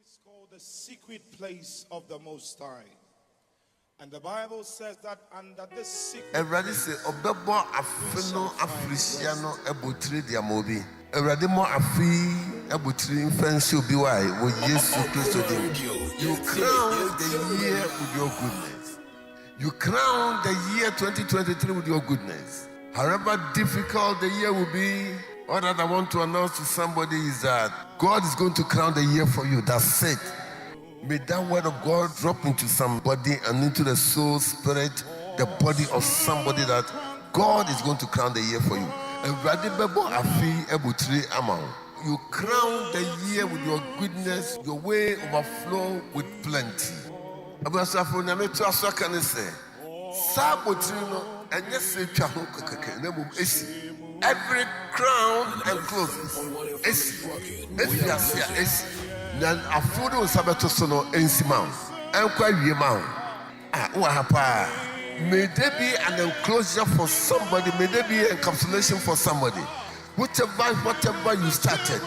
is called the secret place of the Most High. And the Bible says that under this secret place, Obebo afeno afrisiano ebotire diamobi. Erade mo afi ebotire mfansi obi wai wo Yesu Kristo dim. You crown the year with your goodness. You crown the year 2023 with your goodness. However difficult the year will be, all that I want to announce to somebody is that God is going to crown the year for you. That's it. May that word of God drop into somebody and into the soul, spirit, the body of somebody that God is going to crown the year for you. You crown the year with your goodness, your way overflow with plenty. Every crown and clothes. Then a food was sabato sono ensimount. And quite remount. May there be an enclosure for somebody, may there be an encapsulation for somebody. Whatever you started,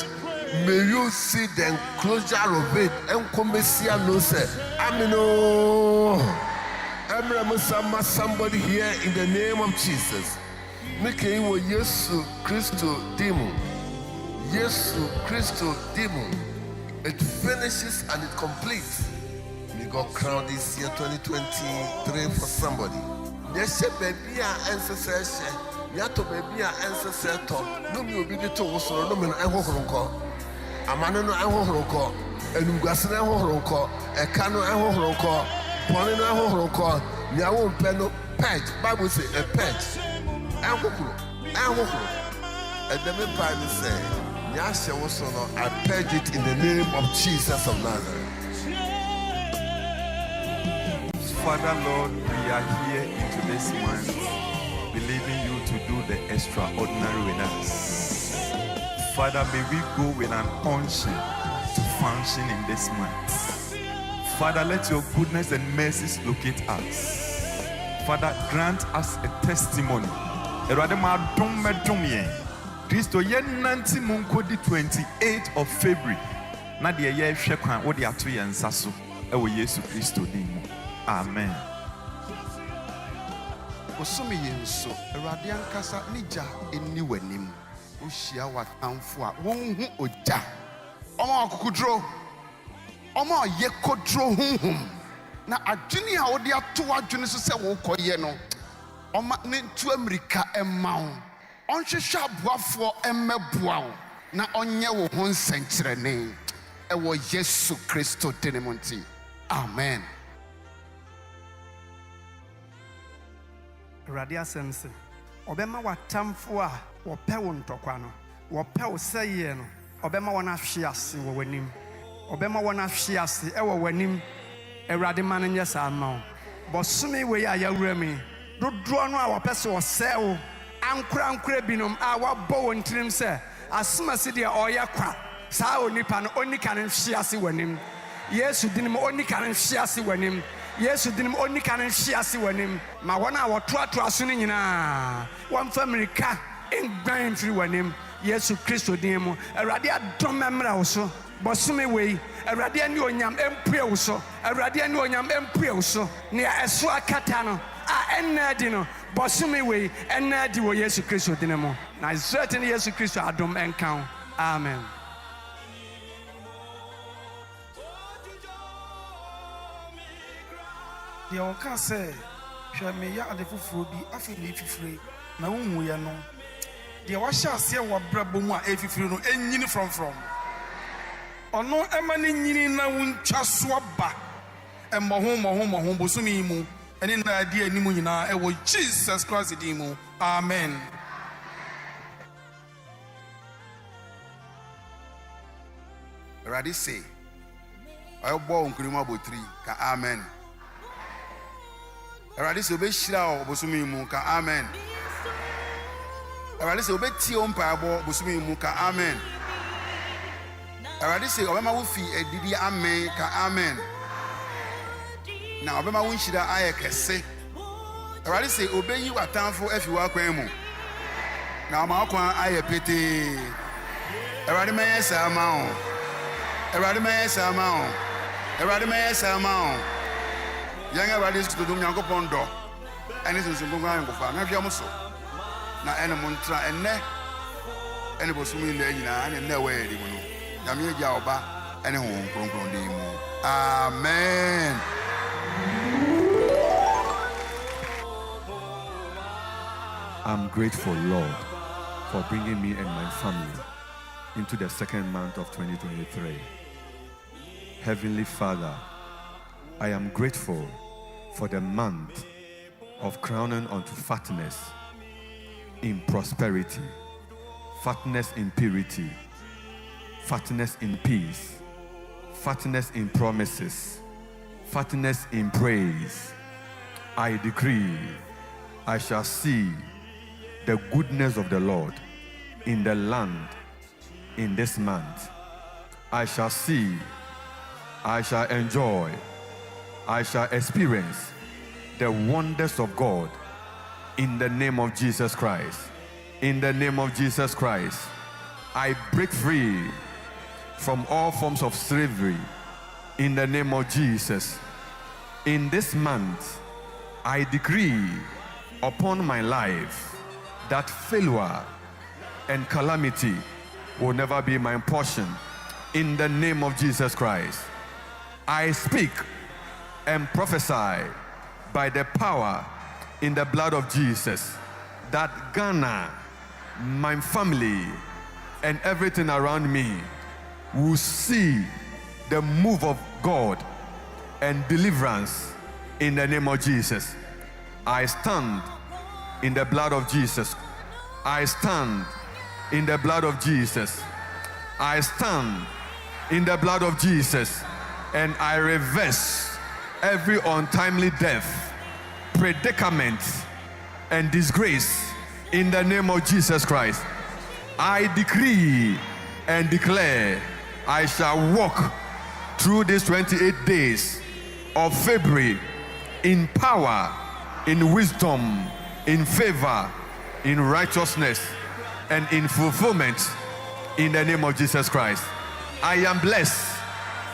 may you see the enclosure of it. And Comessia no say, Amino. Somebody here in the name of Jesus. Make you Yesu Christo Demo. Yesu Christo Demo. It finishes and it completes. May God crown this year 2023 for somebody. Yes, baby, ancestor. Yato baby, ancestor. No, me be the two so no me horonko. Amano no horonko. Enugase no horonko. Ekano horonko. Pone no horonko. Nya won pe no page. Bible say a page. Ahokoro. And the Bible say I pledge it in the name of Jesus of Nazareth. Father Lord, we are here into this month, believing you to do the extraordinary with us. Father, may we go with an unction to function in this month. Father, let your goodness and mercies locate us. Father, grant us a testimony. Christo yen nanti munko di 28th of February. Na de ye hwe kwan wo de ato ye nsaso e wo Yesu Kristo dim. Amen. Osome yenso Awurade ankasa nija eni wanim. Ohia watamfo a wonhu oja. Omo akukudro. Omo yekodro hunhum. Na adwene a wo de ato adwene so se wo koye no. Oma ne tu America emawo. Onhwehwa boafo emmeboa na onye wo ho nsenkyerene ewo Yesu Kristo denemonti. Amen. Radia sense obema watamfo a wope wo ntokwa no wope wo seye no obema wona hwe ase wo wanim obema wona hwe ase ewo wanim Awurade ma no nye sa ma bosome we ya yawurami dodro no a wopese wo sewo ankura binom a wabɔ wɔn tirim sɛ asomasi deɛ ɔyɛ kwa saa onipa no onika no hwe ase w'anim Yesu dinim onika no hwe ase w'anim Yesu dinim onika no hwe ase w'anim ma wɔn a wɔtoatoa so no nyinaa wɔmfa mmirika ngban mfiri w'anim Yesu Kristo din mu Awurade adom mmra wo so bosome wei Awurade ani onyam empue wo so Awurade ani onyam empue wo so nea ɛso akata no a enadi no bosumi we enadi wo Yesu Kristo dinemo na certain Yesu Kristo adom enkan. Amen. The oka say hwe me ya ade foforo bi afi ne fifire na wonhu ye no de wa hya ase wa brabo mu a efifire no enyini from ono ema ne nyini na wontwa so aba emmo bosumi mu ene na die animu nyina ewo Jesus Christ din mu. Amen. Awurade say ayobɔ nkuruma botri ka amen. Awurade say obɛhyira bosumi mu ka amen. Awurade say obɛtie mpaebɔ bosumi mu ka amen. Awurade say obɛma wo fi adidi amen ka amen. Na obema wunhyira aye kese. Awurade say obeyi watamfo afi wakwan mu. Na ma akwan aye pete. Awurade meye sa ma o. Erade me sama o. Erade me sama o. Yanga erade to do Nyankopɔn dɔ. Ɛne sunsun gongan Nyankopɔn. Na hwɛ mo so. Na ɛne mo ntra ɛnɛ. Ɛne bosom yi na nyina ɛne na ɛwɔ yɛdi mu no. Nyame agya ɔba ɛne ho kronkron din mu. Amen. I'm grateful, Lord, for bringing me and my family into the second month of 2023. Heavenly Father, I am grateful for the month of crowning unto fatness in prosperity, fatness in purity, fatness in peace, fatness in promises, fatness in praise. I decree I shall see the goodness of the Lord in the land in this month. I shall see, I shall enjoy, I shall experience the wonders of God in the name of Jesus Christ. In the name of Jesus Christ, I break free from all forms of slavery in the name of Jesus. In this month, I decree upon my life that failure and calamity will never be my portion in the name of Jesus Christ. I speak and prophesy by the power in the blood of Jesus that Ghana, my family, and everything around me will see the move of God and deliverance in the name of Jesus. I stand in the blood of Jesus. I stand in the blood of Jesus. I stand in the blood of Jesus, and I reverse every untimely death, predicament, and disgrace in the name of Jesus Christ. I decree and declare I shall walk through these 28 days of February in power, in wisdom, in favor, in righteousness, and in fulfillment in the name of Jesus Christ. I am blessed.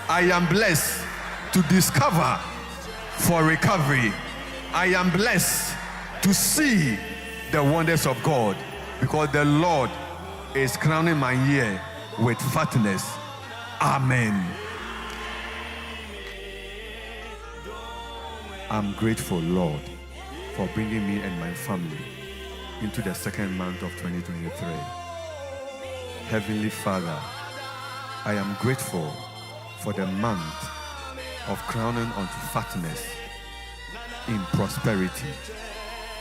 I am blessed to discover for recovery. I am blessed to see the wonders of God, because the Lord is crowning my year with fatness. Amen. I'm grateful, Lord, for bringing me and my family into the second month of 2023. Heavenly Father, I am grateful for the month of crowning unto fatness in prosperity,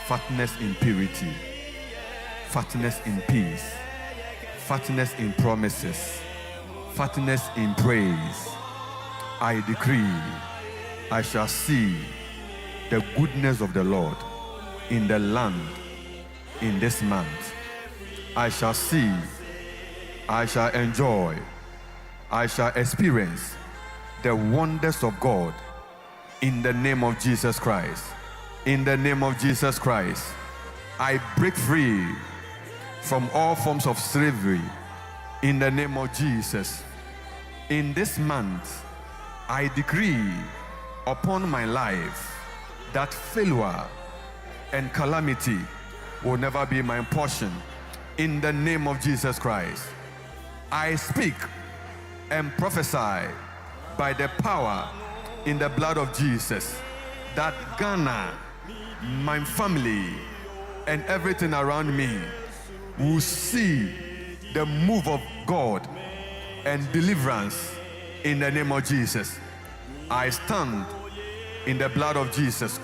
fatness in purity, fatness in peace, fatness in promises, fatness in praise. I decree I shall see the goodness of the Lord in the land in this month. I shall see, I shall enjoy, I shall experience the wonders of God in the name of Jesus Christ. In the name of Jesus Christ, I break free from all forms of slavery in the name of Jesus. In this month, I decree upon my life that failure and calamity will never be my portion in the name of Jesus Christ. I speak and prophesy by the power in the blood of Jesus that Ghana, my family, and everything around me will see the move of God and deliverance in the name of Jesus. I stand in the blood of Jesus.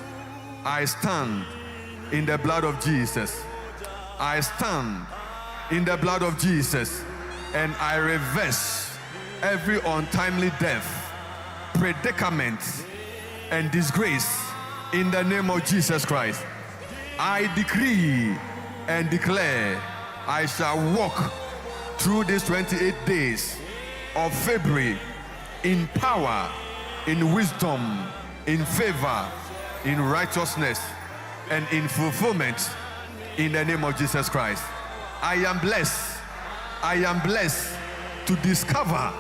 I stand in the blood of Jesus. I stand in the blood of Jesus, and I reverse every untimely death, predicament, and disgrace in the name of Jesus Christ. I decree and declare I shall walk through these 28 days of February in power, in wisdom, in favor, in righteousness, and in fulfillment in the name of Jesus Christ. I am blessed. I am blessed to discover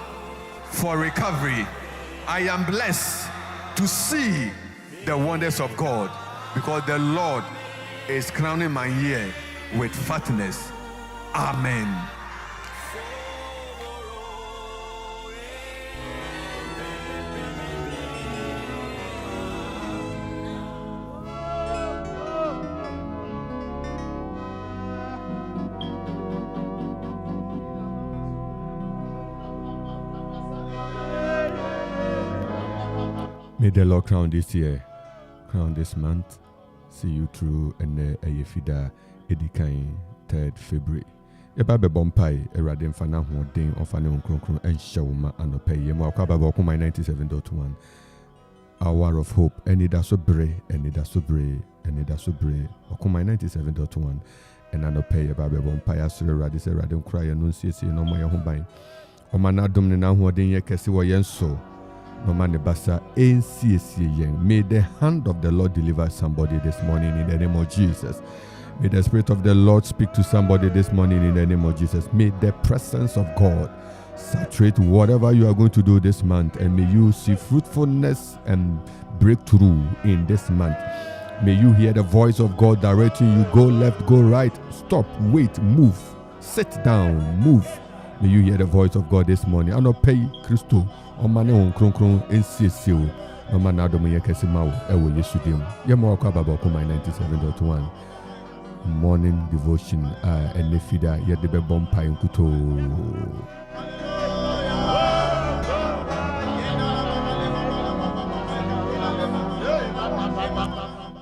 for recovery. I am blessed to see the wonders of God, because the Lord is crowning my year with fatness. Amen. May the Lord crown this year, crown this month, see you through, and Ayefida Edikan 3rd February. Eba be bompai erade mfana hoden ofane onkronkron enhyewoma anope yemu akwaba boko my 97.1 Hour of Hope Anidaso Bere oko my 97.1 and anope eba be bompai asure erade se erade nkra ye no nsiesie no mo ye ho ban o manadom ne na hoden ye kese wo yenso no man basa nsiesie yen. May the hand of the Lord deliver somebody this morning in the name of Jesus. May the Spirit of the Lord speak to somebody this morning in the name of Jesus. May the presence of God saturate whatever you are going to do this month, and may you see fruitfulness and breakthrough in this month. May you hear the voice of God directing you. Go left, go right, stop, wait, move, sit down, move. May you hear the voice of God this morning. And pay Christo on mane on kronkron nsiesie no man adom ye kese mawo ewo yesudem ye mo akwa baba ko my 97.1 morning devotion enefida ye de be bompa nkuto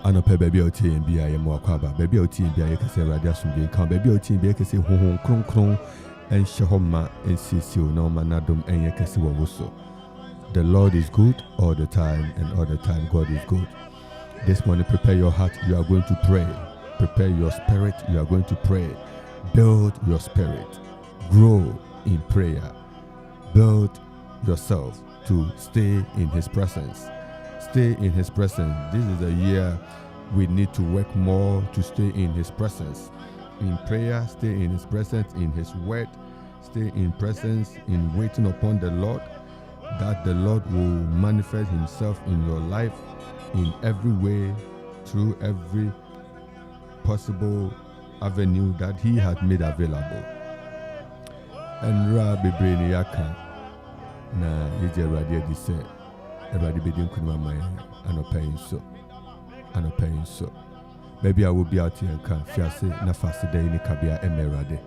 anope baby oti nbia ye mo akwa baba baby oti nbia ye kese radio asumje kan baby oti nbia kese honhon kronkron en shehoma nsiesie no man adom en kese wo so. The Lord is good all the time, and all the time God is good. This morning, prepare your heart. You are going to pray. Prepare your spirit. You are going to pray. Build your spirit. Grow in prayer. Build yourself to stay in His presence. Stay in His presence. This is a year we need to work more to stay in His presence. In prayer, stay in His presence. In His word, stay in presence. In waiting upon the Lord, that the Lord will manifest Himself in your life in every way, through every possible avenue that He has made available. And Rabbi Brainy Yaka na Yija Radia di se everybody be doing my and not paying so. Maybe I will be out here and fiase na fast day in Kabia Emerade.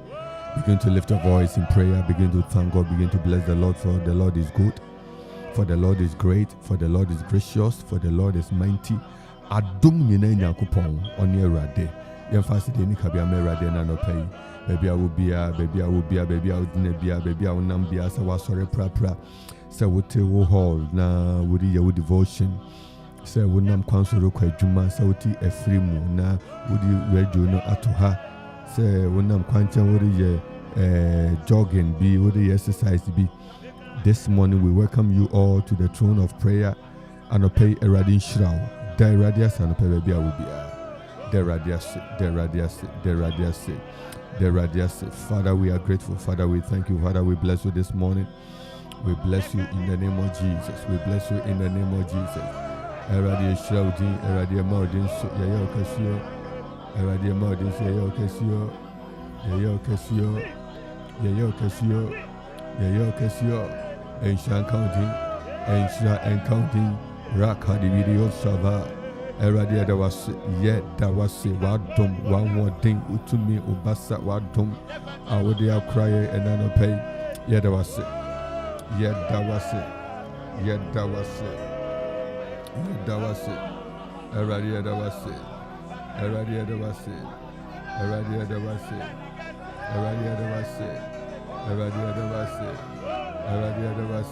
Begin to lift your voice in prayer, begin to thank God, begin to bless the Lord, for the Lord is good. For the Lord is great, for the Lord is gracious, for the Lord is mighty. Adum nyina Yakupon on your rade. Yan fast day ni kabia me rade na no pay. Baby I will be baby I will dinner baby I will nambia sa wa sorry pra. Say wote wo hall na wodi ye devotion. Say wonam kwansoro kwa adwuma, say woti efrimu na wodi radio no atoha. Say wonam kwanchan wodi ye jogging bi wodi exercise bi. This morning we welcome you all to the throne of prayer and pay a radin shroud. The radius and pay baby will be the radius. Father, we are grateful. Father, we thank you. Father, we bless you this morning. We bless you in the name of Jesus. We bless you in the name of Jesus. Eradia shrouding, eradia mordin, yayo casio, eradia mordin, yayo casio. Ancient counting, Raka the video Sava, Eradia that was yet that was wadum, one more thing, Utumi, Ubasa, wadum, I would cry and I pay, yet that was it, Eradia that was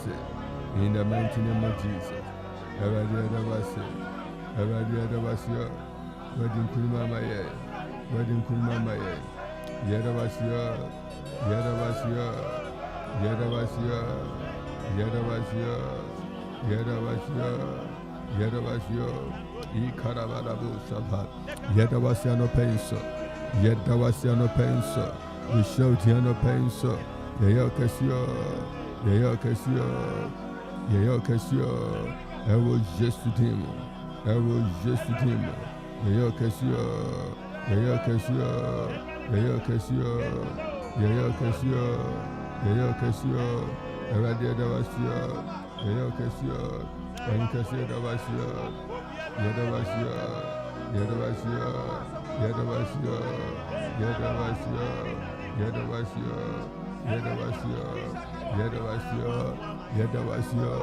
it. In the mighty name of Jesus. Eradia da was your wedding Kulmama ye. Yada was your Ikarabadabu Sabha. Yada was your no pain so. We shout here no pain so. Yayo Casio. Yeye Kessia, Yeye Kessia, Ewo Jesudim, Ewo Jesudim, Yeye Kessia, Yeye Kessia, Yeye Kessia, Yeye Kessia, Yeye Kessia, Eradia Davasia, Yeye Kessia, Enkessia Davasia, Yedavasia, Yedavasia, Yedavasia, Yedavasia, Yedavasia, Yedavasia, Yedavasia, Yedavasia,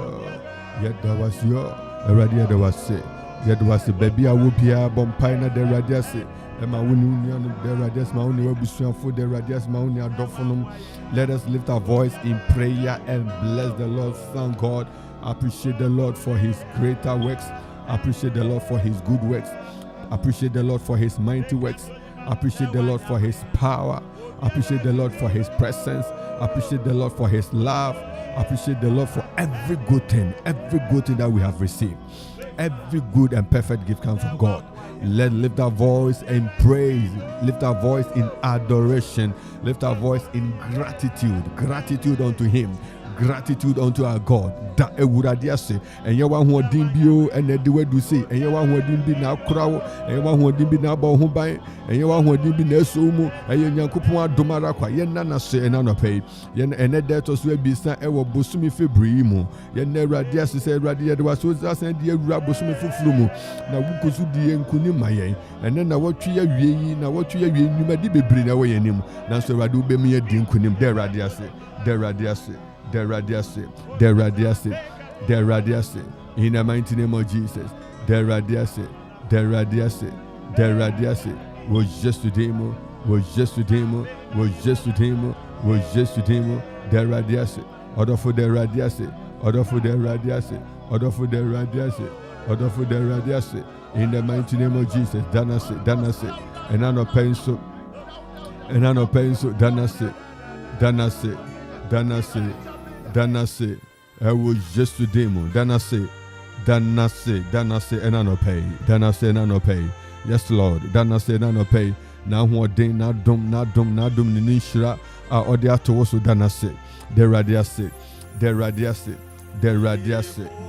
Yedavasia, Eradia Davasi, Yedavasi, baby, I will be a bompina de radiasi. Emma Union, the radius mountain will be strong for the radius mountain adoptionum. Let us lift our voice in prayer and bless the Lord. Thank God. Appreciate the Lord for his greater works. Appreciate the Lord for his good works. Appreciate the Lord for his mighty works. Appreciate the Lord for his power. Appreciate the Lord for his presence. Appreciate the Lord for his love. Appreciate the Lord for every good thing that we have received. Every good and perfect gift comes from God. Let's lift our voice in praise, lift our voice in adoration, lift our voice in gratitude unto him, gratitude unto our God. Da ewuradiase enye wa ho odin bio ene de wadu sei enye wa ho odin bi na akorawo enye wa ho odin bi na ba ho ban enye wa ho odin bi na esomu enye nyankopon adomara kwa ye nana se ena no pay ye ene de to so abisa ewo bosumi February mu ye na ewuradiase se ewurade ye de wa so asan de ewura bosumi fufuru mu na wukosu die nkuni mayen ene na watwe ya wie yi na watwe ya wie nyuma di bebre na wo ye nim na so ewurade obem ye di nkunim de ewuradiase the radiasi, in the mighty name of Jesus, the radiasi, was just to demo, the radiasi, order for the radiasi, in the mighty name of Jesus, danasi, and I no pencil, danasi, I was just to demo. Danase, and I no pay. Danase, and I no pay. Yes, Lord. Danase, and I no pay. Now what day, not dum, Ninishra, or the Atoso Danase, the radiasi.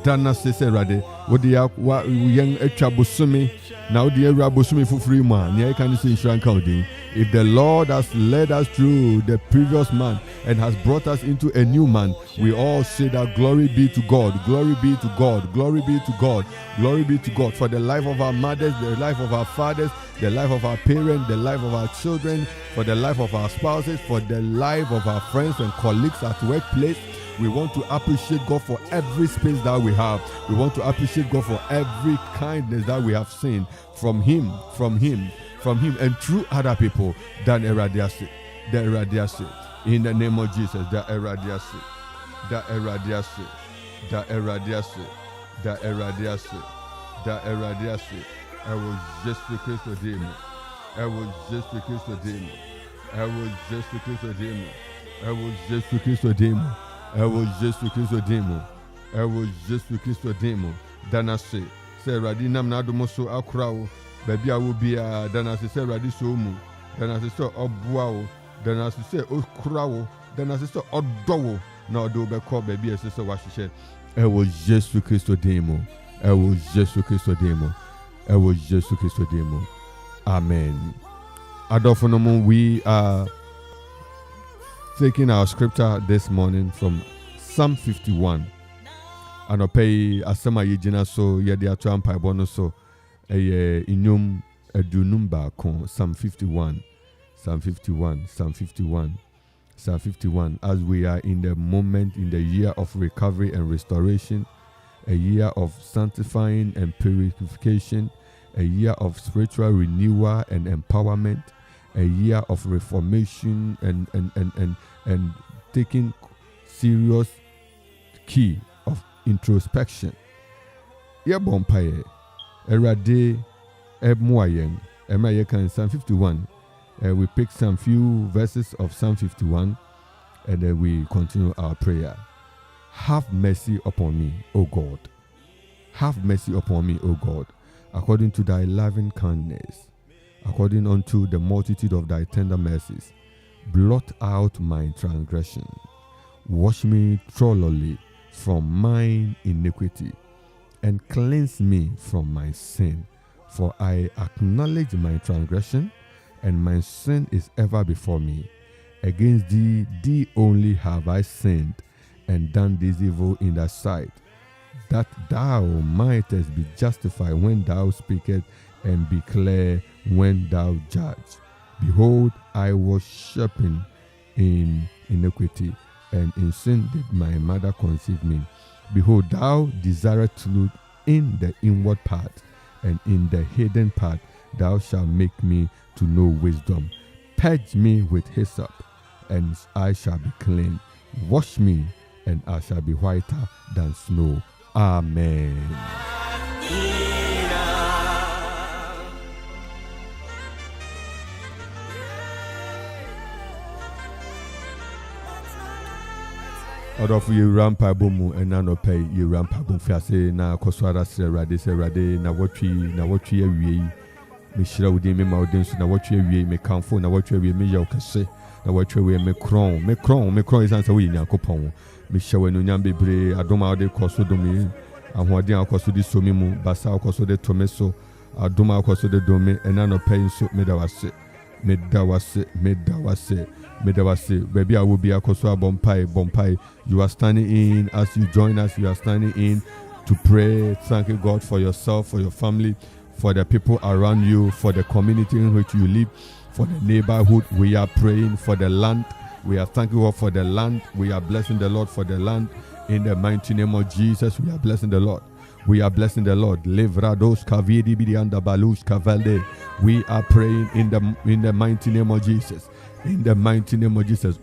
Danase, say radi. What the young Echabusumi, now the Rabusumi for free man. Yeah, can you see Shrankalding? If the Lord has led us through the previous man and has brought us into a new man, we all say that glory be to God, glory be to God, glory be to God, glory be to God for the life of our mothers, the life of our fathers, the life of our parents, the life of our children, for the life of our spouses, for the life of our friends and colleagues at workplace. We want to appreciate God for every space that we have. We want to appreciate God for every kindness that we have seen from Him, and through other people. Than eradiasi, in the name of Jesus, the eradiasi. I was just the Christo demo. I was just the Christo demo. Danasi, say Radinam Nadomoso Akrao, baby I will be a Danasi say Radisomu, Danasi say Obuao, Danasi say Okrao, Danasi say Odowo, no do be called baby as sister what she said. I was just to Christo demo. Amen. Adolfonomon, we are taking our scripture this morning from Psalm 51. And I pay asema yijina so yedi atu ampa bono so inyum edunumba kon Psalm 51 as we are in the moment, in the year of recovery and restoration, a year of sanctifying and purification, a year of spiritual renewal and empowerment, a year of reformation and taking serious key of introspection. Ye bompaye erade ebmuayen emaye kan Psalm 51. We pick some few verses of Psalm 51 and then we continue our prayer. Have mercy upon me, O God. Have mercy upon me, O God, according to thy loving kindness, according unto the multitude of thy tender mercies. Blot out my transgression. Wash me thoroughly from mine iniquity, and cleanse me from my sin. For I acknowledge my transgression, and my sin is ever before me. Against thee, thee only have I sinned, and done this evil in thy sight, that thou mightest be justified when thou speakest, and be clear when thou judge. Behold, I was shapen in iniquity, and in sin did my mother conceive me. Behold, thou desirest truth in the inward part, and in the hidden part thou shalt make me to know wisdom. Purge me with hyssop, and I shall be clean. Wash me, and I shall be whiter than snow. Amen. Odofu ye rampa bomu enano pay ye rampa bom fiase na koswara se rade na watwi awie me shira wudi me mauden so na watwi awie me kanfo na watwi awie me yaw kase na watwi awie me kron isansa we Nyankopɔn me hyewe no nyam bebre adoma ode koso domi ahoɔden akoso di somi mu basa akoso de tomeso adoma akoso de domi enano pay so me dawase baby I will be akoso bompai. You are standing in as you join us. You are standing in to pray, thanking God for yourself, for your family, for the people around you, for the community in which you live, for the neighborhood. We are praying for the land. We are thanking God for the land. We are blessing the Lord for the land. In the mighty name of Jesus, we are blessing the Lord. We are blessing the Lord. Livrados kavidi bidianda balush kavalde. We are praying in the mighty name of Jesus. In the mighty name of Jesus.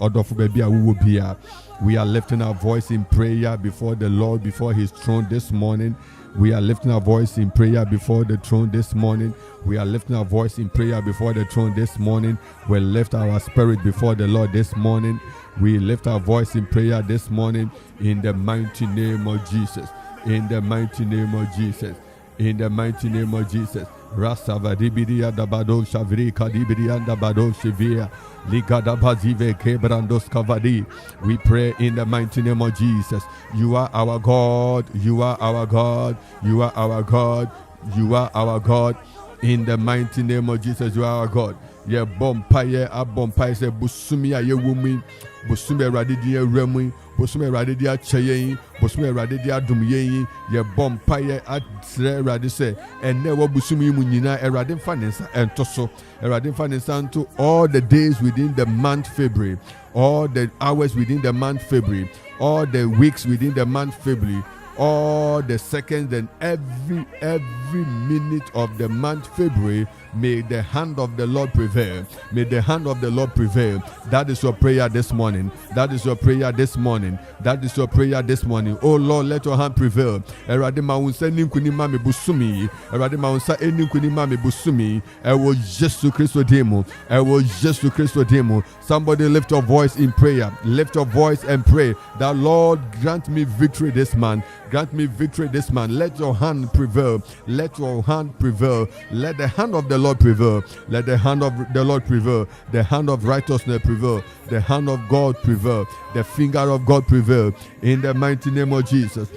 We are lifting our voice in prayer before the Lord, before his throne this morning. We are lifting our voice in prayer before the throne this morning. We are lifting our voice in prayer before the throne this morning. We lift our spirit before the Lord this morning. We lift our voice in prayer this morning in the mighty name of Jesus. In the mighty name of Jesus. In the mighty name of Jesus. Rasavadibidia dabado shavri kadibidia dabado shivia ligada bazive kebrandos kavadi. We pray in the mighty name of Jesus. You are our God. You are our God. You are our God. You are our God. In the mighty name of Jesus, you are our God. Ye bompaye abompaye se busumi aye wumi busumi radidi remu busumi radidi achaye busumi radidi adumye ye bompaye atre radise ene wo busumi mu nyina erade fanensa entoso erade fanensa to all the days within the month February, all the hours within the month February, all the weeks within the month February, all the seconds and every minute of the month February. May the hand of the Lord prevail. May the hand of the Lord prevail. That is your prayer this morning. That is your prayer this morning. That is your prayer this morning. Oh Lord, let your hand prevail. Erade maunsa ninkuni mame busumi. Erade maunsa ninkuni mame busumi. Ewo Jesu Kristo demo. Ewo Jesu Kristo demo. Somebody lift your voice in prayer. Lift your voice and pray that Lord grant me victory this month. Grant me victory this month. Let your hand prevail. Let your hand prevail. Let the hand of the Lord prevail. Let the hand of the Lord prevail. The hand of righteousness prevail. The hand of God prevail. The finger of God prevail. In the mighty name of Jesus.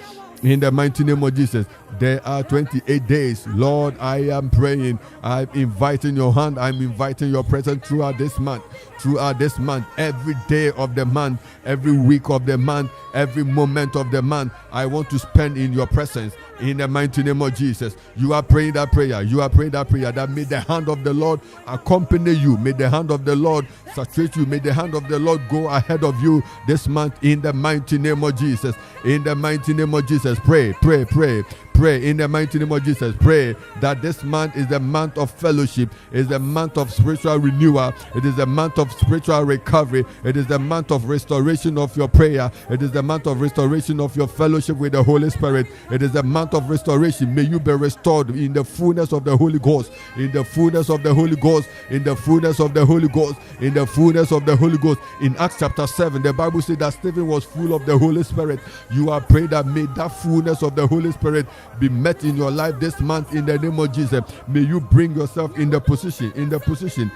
In the mighty name of Jesus. There are 28 days. Lord, I am praying. I'm inviting your hand. I'm inviting your presence throughout this month. Throughout this month, every day of the month, every week of the month, every moment of the month, I want to spend in your presence. In the mighty name of Jesus. You are praying that prayer. You are praying that prayer that may the hand of the Lord accompany you. May the hand of the Lord saturate you. May the hand of the Lord go ahead of you this month in the mighty name of Jesus. In the mighty name of Jesus. Pray, pray, pray. Pray in the mighty name of Jesus. Pray that this month is the month of fellowship, is the month of spiritual renewal, it is the month of spiritual recovery, it is the month of restoration of your prayer, it is the month of restoration of your fellowship with the Holy Spirit, it is the month of restoration. May you be restored in the fullness of the Holy Ghost, in the fullness of the Holy Ghost, in the fullness of the Holy Ghost, in the fullness of the Holy Ghost. In Acts chapter 7, the Bible says that Stephen was full of the Holy Spirit. You are praying that may that fullness of the Holy Spirit be met in your life this month in the name of Jesus. May you bring yourself in the position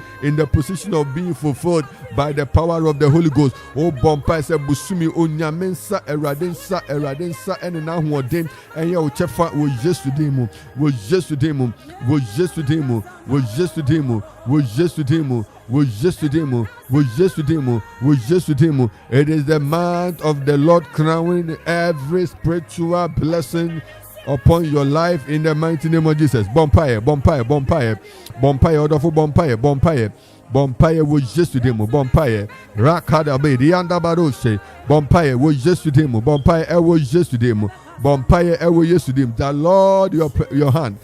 of being fulfilled by the power of the Holy Ghost. Oh, Bompa said, Busumi, Onyamensa, Eradensa, and an Ahwadin, and your chefa was just to demo, It is the month of the Lord crowning every spiritual blessing upon your life in the mighty name of Jesus. Bompire, order for Bompire was just to demo, Bompire, Rakadabe, the Andabarose, Bompire was just to demo, Bompire was just to demo. Bompire ever yesterday. The Lord, your hand,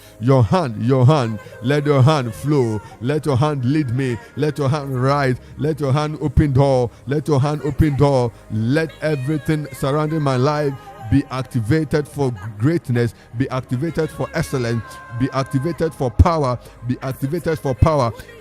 let your hand flow, let your hand lead me, let your hand rise, let your hand open door, let everything surrounding my life be activated for greatness, be activated for excellence, be activated for power,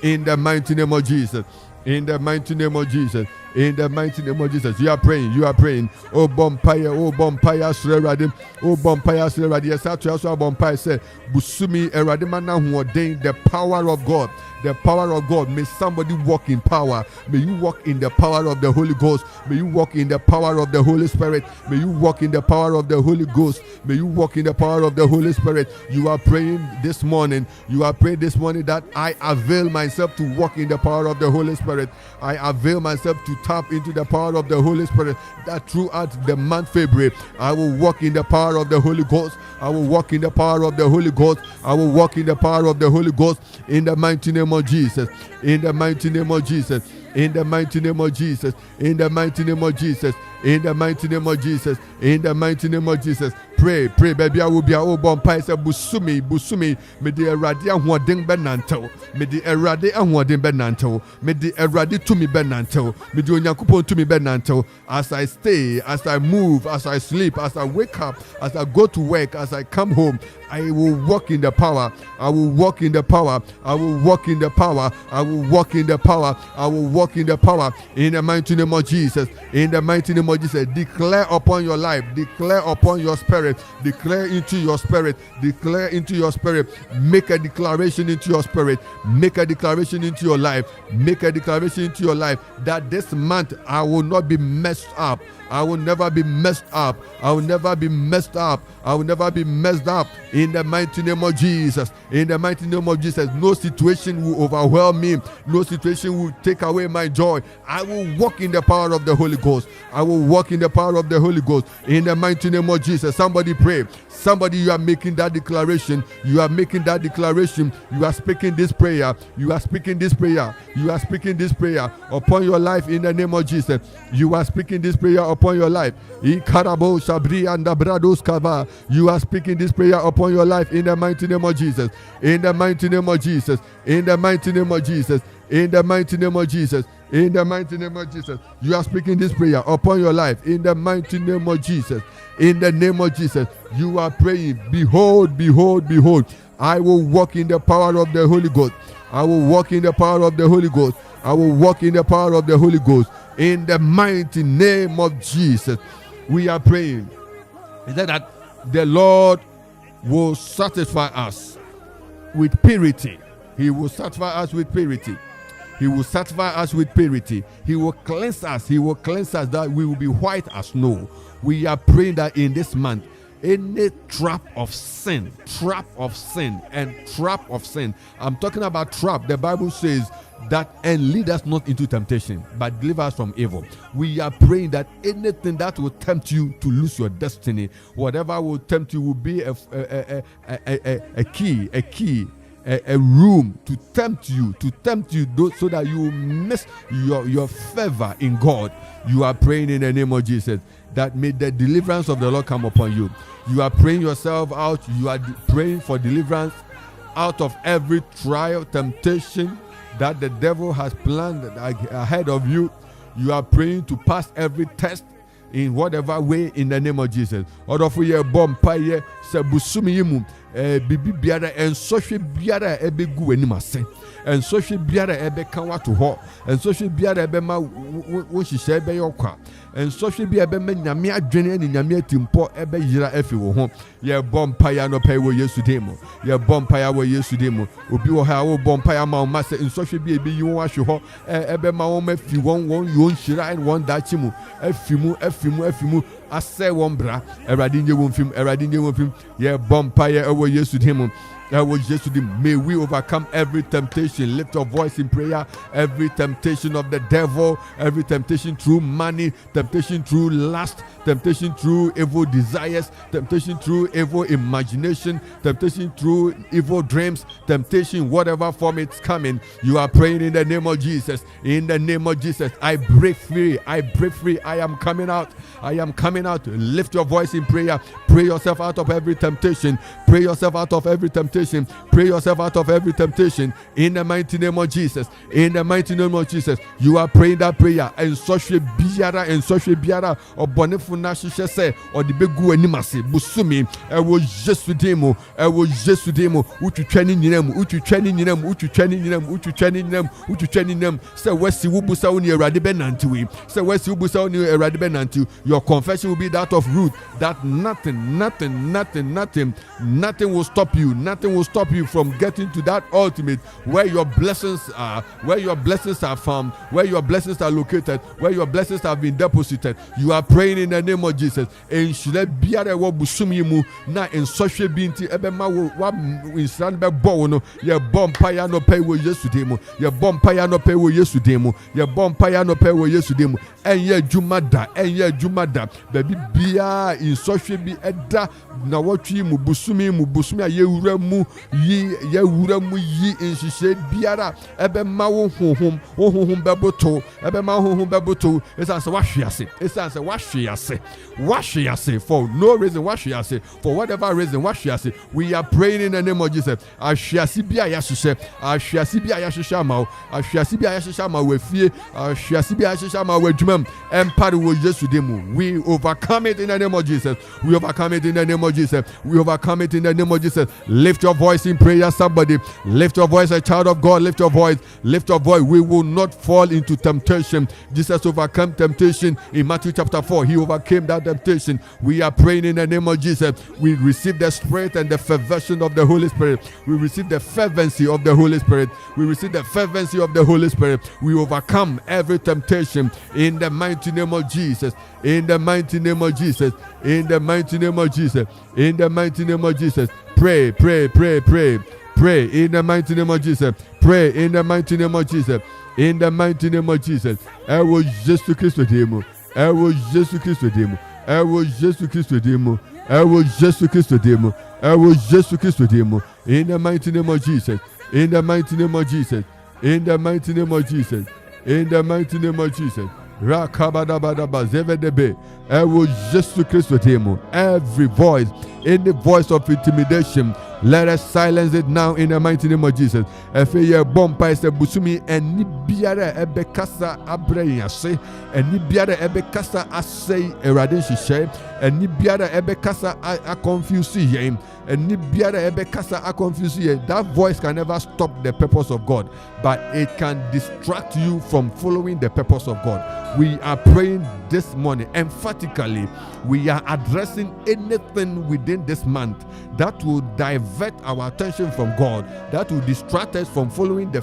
in the mighty name of Jesus. In the mighty name of Jesus. You are praying. Oh, Bompire, Sreradim. Oh, Bompire, Sreradim. Yes, I Bompire said, Busumi, Eradimana, who ordained the power of God. The power of God. May somebody walk in power. May you walk in the power of the Holy Ghost. May you walk in the power of the Holy Spirit. May you walk in the power of the Holy Ghost. May you walk in the power of the Holy Spirit. You are praying this morning. That I avail myself to walk in the power of the Holy Spirit. I avail myself to tap into the power of the Holy Spirit. That throughout the month February, I will walk in the power of the Holy Ghost. I will walk in the power of the Holy Ghost. In the mighty name of Jesus. In the mighty name of Jesus. Pray, baby. I will be a Bompire said, Busumi, me the Eradia Huading Benanto, me the Eradi and Huading Benanto, me the Eradi to me Benanto, me the Yakupon to me Benanto. As I stay, as I move, as I sleep, as I wake up, as I go to work, as I come home, I will walk in the power. In the mighty name of Jesus. Declare upon your life, declare upon your spirit, declare into your spirit. Make a declaration into your spirit, make a declaration into your life, that this month I will not be messed up. I will never be messed up. In the mighty name of Jesus. No situation will overwhelm me. No situation will take away my joy. I will walk in the power of the Holy Ghost. In the mighty name of Jesus. Somebody pray. Somebody, you are making that declaration. You are speaking this prayer. Upon your life in the name of Jesus. You are speaking this prayer upon your life. You are speaking this prayer upon your life in the mighty name of Jesus. In the mighty name of Jesus. You are speaking this prayer upon your life in the mighty name of Jesus. In the name of Jesus, you are praying. Behold, I will walk in the power of the Holy Ghost. In the mighty name of Jesus, we are praying that the Lord will satisfy us with purity. He will satisfy us with purity. He will cleanse us. That we will be white as snow. We are praying that in this month, any trap of sin. I'm talking about trap. The Bible says that, and lead us not into temptation, but deliver us from evil. We are praying that anything that will tempt you to lose your destiny, whatever will tempt you, will be a room to tempt you, so that you miss your favor in God. You are praying in the name of Jesus that may the deliverance of the Lord come upon you. You are praying yourself out. You are praying for deliverance out of every trial, temptation that the devil has planned ahead of you. You are praying to pass every test in whatever way in the name of Jesus. bibi biara ensɔhwe biara ebegu w'anim ase ensɔhwe biara ebeka wato hɔ ensɔhwe biara ebema wo hyehyɛ ebɛyɛ ɔkwa ensɔhwe biara ebema nyame adwene ne nyame atimpɔ ebɛyira efi wo ho ye bompa ya no pɛ wo Yesu demo ye bompa ya wo Yesu demo obi wo ha wo bompa ya ma ma se ensɔhwe bi ebi yi wo ahwe hɔ ebema wo ma fi won yon hyira and won dachi mu afimu asɛ wɔn bra Awurade nye wɔn fim ye bompa ya wo Yesu demo. May we overcome every temptation. Lift your voice in prayer. Every temptation of the devil, every temptation through money, temptation through lust, temptation through evil desires, temptation through evil imagination, temptation through evil dreams, temptation, whatever form it's coming. You are praying in the name of Jesus. In the name of Jesus, I break free. I am coming out. Lift your voice in prayer. Pray yourself out of every temptation. Pray yourself out of every temptation. In the mighty name of Jesus. You are praying that prayer. And social biara or bonifuna se or the begu animasi busumi. I was just with demo. Uchu training them. Say West Wubusa uni radibenantu. Say West Wubusa uni radibenantu. Your confession will be that of Ruth. That nothing will stop you. Nothing will stop you from getting to that ultimate where your blessings are found, where your blessings are located, where your blessings have been deposited. You are praying in the name of Jesus. And should be a busumi mu na in social binti ebema wa insran be bono ye bompire no pay wo Yesu demo ye bompire no pay wo Yesu demo ye bompire no pay wo Yesu demo enye jumada baby bia in social bi eda na watwi mu busumi ye wura mu yi inshishe biara ebe ma wo honhom beboto ebe ma honhom beboto esa se wahwe for no reason wahwe for whatever reason wahwe we are praying in the name of Jesus ahwe bia ya hwehwe ma ahwe bia ya hwehwe ma we fie ahwe bia ya hwehwe ma we dwumam empare wo Yesu demu we overcome it in the name of Jesus. Lift your voice in prayer, somebody. Lift your voice, a child of God. Lift your voice. We will not fall into temptation. Jesus overcame temptation in Matthew chapter 4. He overcame that temptation. We are praying in the name of Jesus. We receive the Spirit and the fervency of the Holy Spirit. We receive the fervency of the Holy Spirit. We overcome every temptation in the mighty name of Jesus. Pray. In the mighty name of Jesus. I was just to kiss with him. In the mighty name of Jesus. Rakabadabadaba zevedebe. I will just to Christ with him. Every voice, any voice of intimidation, let us silence it now in the mighty name of Jesus. Efeye bompa ese busumi eni biara ebekasa abreyase, eni biara ebekasa asay erade shishe, eni biara ebekasa a confuse ye, eni biara ebekasa a confuse ye. That voice can never stop the purpose of God, but it can distract you from following the purpose of God. We are praying this morning emphatically. We are addressing anything within this month that will divert our attention from God, that will distract us from following the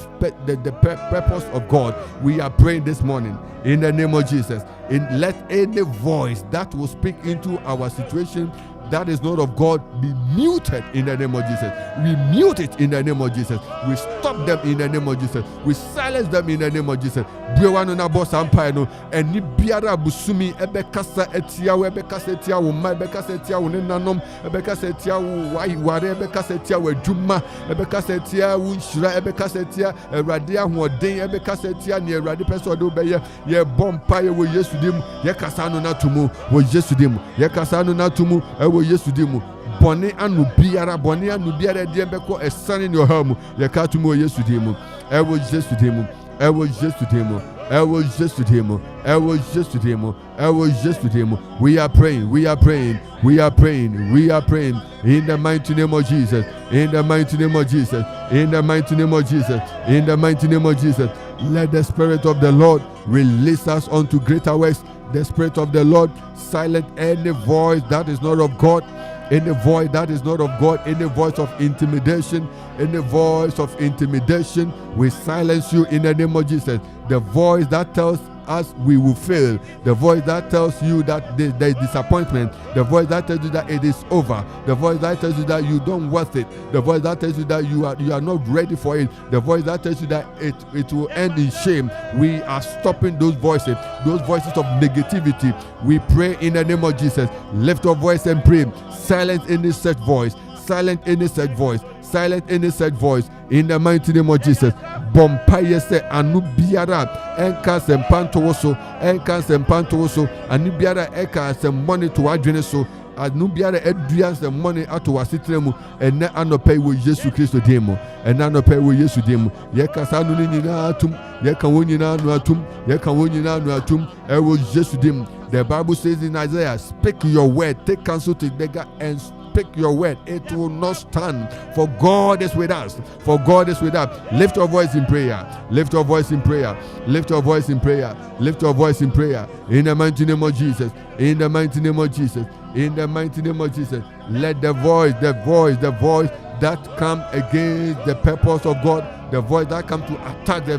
purpose of God. We are praying this morning in the name of Jesus. Let any voice that will speak into our situation that is not of God be muted in the name of Jesus. We mute it in the name of Jesus. We stop them in the name of Jesus. We silence them in the name of Jesus. Biwano na boss empire no eni biara busumi ebekasa etiawo ebekasa etiawo ma ebekasa etiawo nenanom ebekasa etiawo ware ebekasa etiawo adwuma ebekasa etiawo nhyira ebekasa etia awurade ahoden ebekasa etia ne awurade pese do beye ye bompa ye wo Yesu dim ye kasa no natumu wo Yesu dim ye kasa no natumu wo Yesu dim boni anu biara de beko esane ne ohamu ye ka tumu wo Yesu dim wo Yesu dim ɛwɔ Yesu din mu, ɛwɔ Yesu din mu, ɛwɔ Yesu din mu, ɛwɔ Yesu din mu. We are praying, we are praying, we are praying, we are praying in the mighty name of Jesus, in the mighty name of Jesus, in the mighty name of Jesus, in the mighty name of Jesus. Let the Spirit of the Lord release us unto greater works. The Spirit of the Lord silence any voice that is not of God, any voice that is not of God, any voice of intimidation, any voice of intimidation. We silence you in the name of Jesus. The voice that tells us we will fail, the voice that tells you that there is disappointment, the voice that tells you that it is over, the voice that tells you that you don't worth it, the voice that tells you that you are not ready for it, the voice that tells you that it will end in shame. We are stopping those voices of negativity. We pray in the name of Jesus. Lift your voice and pray. Silence any such voice, silence any such voice, silence any such voice in the mighty name of Jesus. Bompaye se anu biara enka sempanto so, enka sempanto so, anu biara eka sem money to adwene so, anu biara edua sem money ato wasitre mu, ene anope wo Yesu Kristo din mu, ene anope wo Yesu din mu. Ye kasa anu ni nyina atum, ye kan wo nyina anu atum, ye kan wo nyina anu atum, e wo Yesu din mu. The Bible says in Isaiah, speak your word, take counsel to beggar and speak your word, it will not stand. For God is with us. For God is with us. Lift your voice in prayer. Lift your voice in prayer. Lift your voice in prayer. Lift your voice in prayer. In the mighty name of Jesus. In the mighty name of Jesus. In the mighty name of Jesus. Let the voice that come against the purpose of God, the voice that come to attack the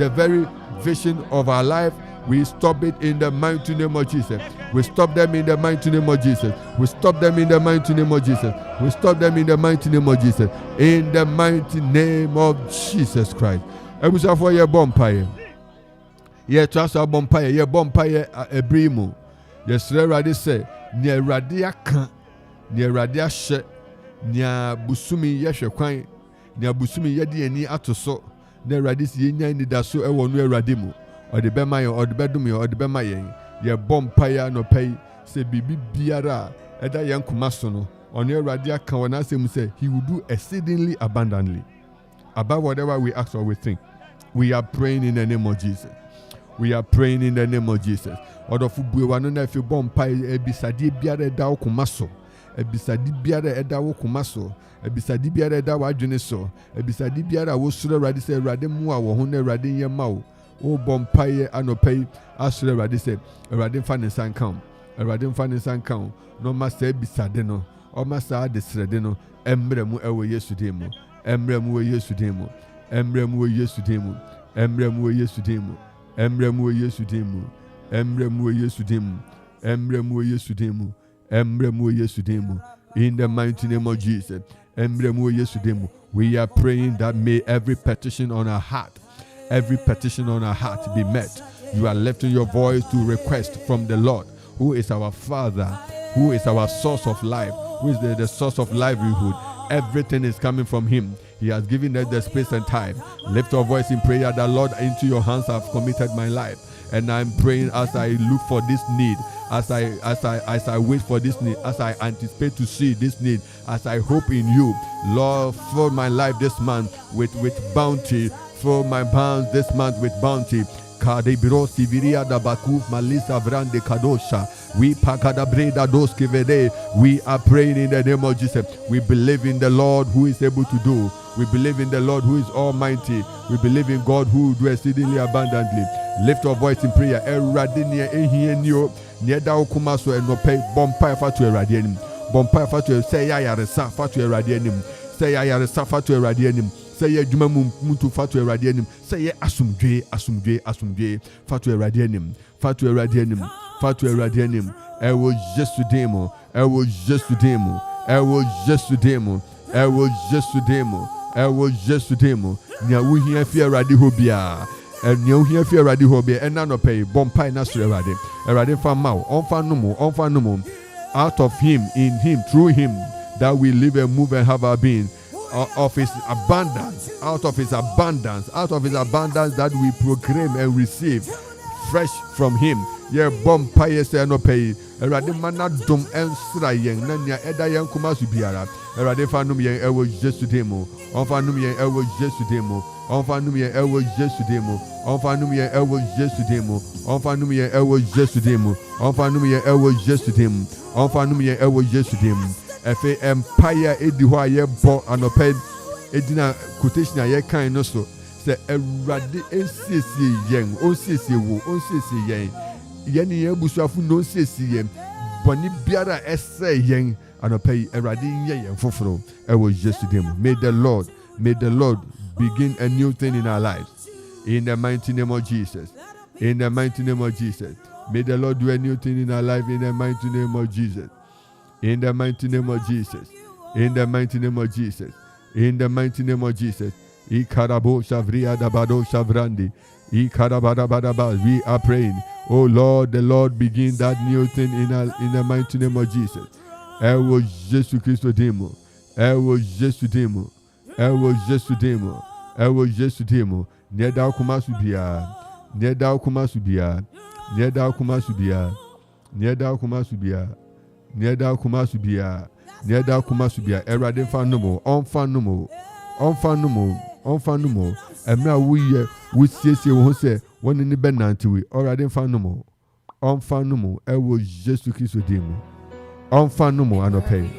very vision of our life, we stop it in the mighty name of Jesus. We stop them in the mighty name of Jesus. We stop them in the mighty name of Jesus. We stop them in the mighty name of Jesus. In the mighty name of Jesus Christ. Ebusa for your bonfire. Ye trust our bonfire. Ye bonfire ebrimu. Yes, ready say. Near radia kan. Near radia she. Near busumi yeshe kwan. Near busumi yedi eni atoso. Near radis yenya Anidaso ewo no radimu. Or the bema or the bedroom or the bema ye bompire no pay say bibi biara eda yan kumasono on your radia can when I say he will do exceedingly abundantly above whatever we ask or we think. We are praying in the name of Jesus. We are praying in the name of Jesus. Odo fubu wanu na fi bompire ebisadi biara eda kumaso ebisadi biara eda kumaso ebisadi biara eda wadwene so ebisadi biara wo sura radi say rade mu a wo ho na rade yema wo o bompaye anopai asure radi say radi fa ne san kan radi fa ne san kan no masa bisade no o masa de srede no emremu ewo Yesu din mu emremu wo Yesu din mu emremu wo Yesu din mu emremu wo Yesu din mu emremu wo Yesu din mu emremu wo Yesu din mu emremu wo Yesu din mu emremu wo Yesu din mu in the mighty name of Jesus. Emremu wo Yesu din mu. We are praying that may every petition on our heart be met. You are lifting your voice to request from the Lord, who is our Father, who is our source of life, who is the source of livelihood. Everything is coming from Him. He has given us the space and time. Lift your voice in prayer that, Lord, into your hands I've committed my life. And I'm praying as I look for this need, as I wait for this need, as I anticipate to see this need, as I hope in you. Lord, fill my life this month with bounty. Fill my bounds this month with bounty. Kadebiro Siviria da Baku Malisa Vrande Kadosha. We Pakadabreda Doskivede. We are praying in the name of Jesus. We believe in the Lord who is able to do. We believe in the Lord who is almighty. We believe in God who will do exceedingly abundantly. Lift your voice in prayer. Eradinia ehienio nieda okumaso enope bompa fatu eradianim. Bompa fatu say ya resa fatu eradianim. Say ya resa fatu eradianim. Say ye juma muntu fatu eradianim. Say ye asumdwe fatu eradianim. Fatu eradianim. Fatu eradianim. Ewo Jesu demo. Ewo Jesu demo. Ewo Jesu demo. Ewo Jesu demo. Ewo Jesu demo. Nya wuhia fi eradi hobia. And you hear fear radi hobby and none pay bompai nasre radi. Eradi famau, onfa numu. Out of him, in him, through him, that we live and move and have our being. Of his abundance, out of his abundance that we proclaim and receive fresh from him. Ye bom paye se no pay. Erade mana dom ensra yen na nia eda yen kuma su biara. Erade fa num yen ewo Jesu demo. Onfa num yen ewo Jesu demo. Onfa num yen ewo Jesu demo. Onfa num yen ewo Jesu demo. Onfa num yen ewo Jesu demo. Onfa num yen ewo Jesu demo. Onfa num yen ewo Jesu demo. Efe empire edi ho aye bo anope edina quotation aye kan no so se erade ensiesie yen onsiesie wo onsiesie yen yen ye busuafu no onsiesie yen boni biara ese yen anope erade yen foforo ewo Jesu demo. May the Lord begin a new thing in our lives in the mighty name of Jesus. In the mighty name of Jesus. May the Lord do a new thing in our life in the mighty name of Jesus. In the mighty name of Jesus. In the mighty name of Jesus. In the mighty name of Jesus. Ikarabo Shavria Dabado Shavrandi. Ikarabadabadaba. We are praying. Oh Lord, the Lord begin that new thing in the mighty name of Jesus. Ewo Jesu Christo demo. Ewo Jesu demo. Ewo Jesu demo. Ewo Jesu demo. Nieda kuma subia. Nieda kuma subia. Nieda kuma subia. Nieda kuma subia. Nieda kuma subia. Nieda kuma subia. Erade fa numo. Onfa numo. Onfa numo. Onfa numo. Emra we siesie wo se woni ni benanti we. Orade fa numo. Onfa numo. Ewo Jesu Christo demo. Onfa numo anope.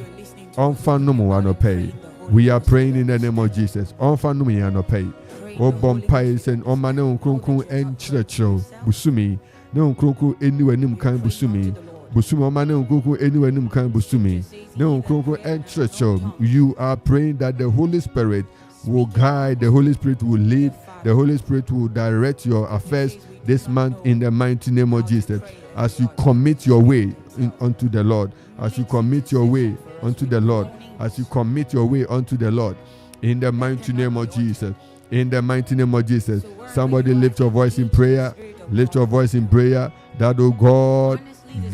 Onfa numo anope. We are praying in the name of Jesus. Onfa numo anope. O bompai sen o mane onkronkron enchirechiro busumi ne onkronkron eniwanim kan busumi o mane onkronkron eniwanim kan busumi ne onkronkron enchirechiro. You are praying that the Holy Spirit will guide, the Holy Spirit will lead, the Holy Spirit will direct your affairs this month in the mighty name of Jesus. As you commit your way unto the Lord, as you commit your way unto the Lord, as you commit your way unto the Lord in the mighty name of Jesus. In the mighty name of Jesus. Somebody lift your voice in prayer. Lift your voice in prayer. That, oh God,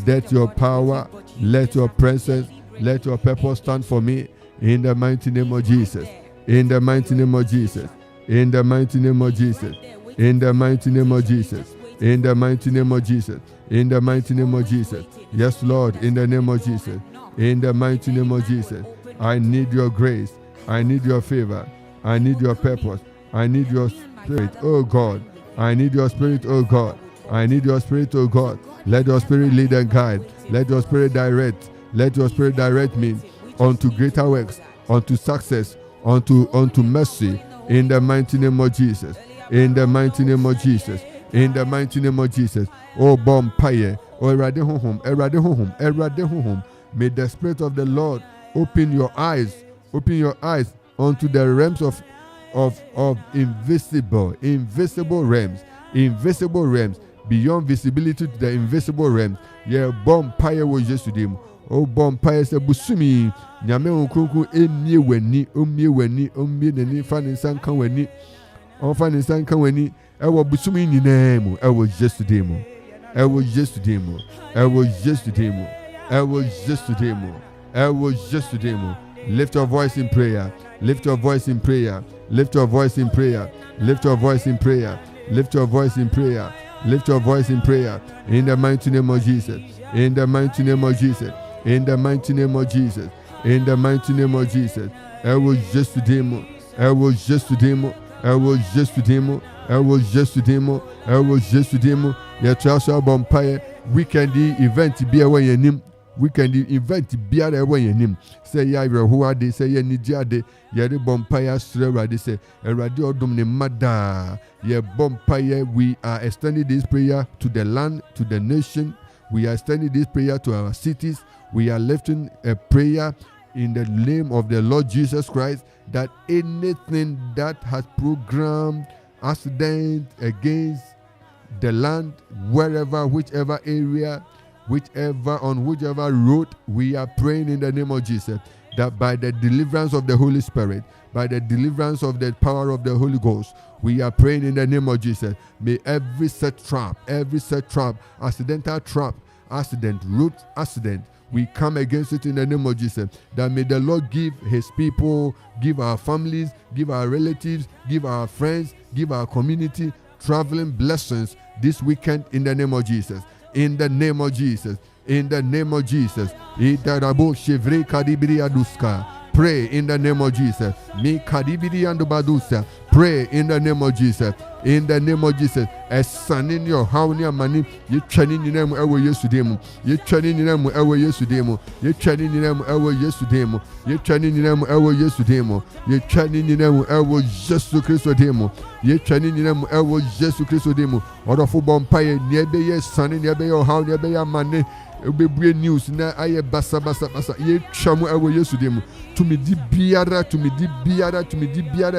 let your power, let your presence, let your purpose stand for me. In the mighty name of Jesus. In the mighty name of Jesus. In the mighty name of Jesus. In the mighty name of Jesus. In the mighty name of Jesus. In the mighty name of Jesus. Yes, Lord, in the name of Jesus. In the mighty name of Jesus. I need your grace. I need your favor. I need your purpose. I need your spirit, oh God. I need your spirit, oh God. I need your spirit, oh God. Let your spirit lead and guide. Let your spirit direct. Let your spirit direct me unto greater works, unto success, unto mercy. In the mighty name of Jesus. In the mighty name of Jesus. In the mighty name of Jesus. Oh bompaye. Oh erade honhom. Erade honhom. Erade honhom. May the Spirit of the Lord open your eyes. Open your eyes unto the realms of invisible realms, beyond visibility to the invisible realms. Yeah, bompaye wo Jesu dim. Oh bompaye se busumi nyame onkronkron emie nani fa ne sanka wani. Onfa ne sanka wani ewo busumi nyina mu ewo Jesu dim. Ewo Jesu dim. Ewo Jesu dim. Ewo Jesu dim. Ewo Jesu dim. Lift your voice in prayer. Lift your voice in prayer. Lift your voice in prayer. Lift your voice in prayer. Lift your voice in prayer. Lift your voice in prayer. In the mighty name of Jesus. In the mighty name of Jesus. In the mighty name of Jesus. In the mighty name of Jesus. Ewo Jesu demo. Ewo Jesu demo. Ewo Jesu demo. Ewo Jesu demo. Ewo Jesu demo. Yetraso bompaye. Weekend event be away yenim. Weekend event biara ewo yenim. Say ya rehoa de say ya nidia de yere bompire sre de say erade odom ne mada ye bompire. We are extending this prayer to the land, to the nation. We are extending this prayer to our cities. We are lifting a prayer in the name of the Lord Jesus Christ, that anything that has programmed accident against the land, wherever, whichever area, on whichever road, we are praying in the name of Jesus, that by the deliverance of the Holy Spirit, by the deliverance of the power of the Holy Ghost, we are praying in the name of Jesus. May every set trap, accidental trap, accident, road accident, we come against it in the name of Jesus. That may the Lord give his people, give our families, give our relatives, give our friends, give our community traveling blessings this weekend in the name of Jesus. In the name of Jesus. In the name of Jesus. Pray in the name of Jesus. Me kadibidi and badusa. Pray in the name of Jesus. In the name of Jesus. As son in your house, money, you training in them ever yesterday. You training in them ever yesterday. You training in them ever yesterday. You training in them ever yesterday. You training in them ever Jesus Christ demo. You training in them ever Jesus Christ demo. Or the football empire, nearby your son, nearby your house, nearby your money. Be great news na aye basa ye chamu ewo yesu dem to me di biara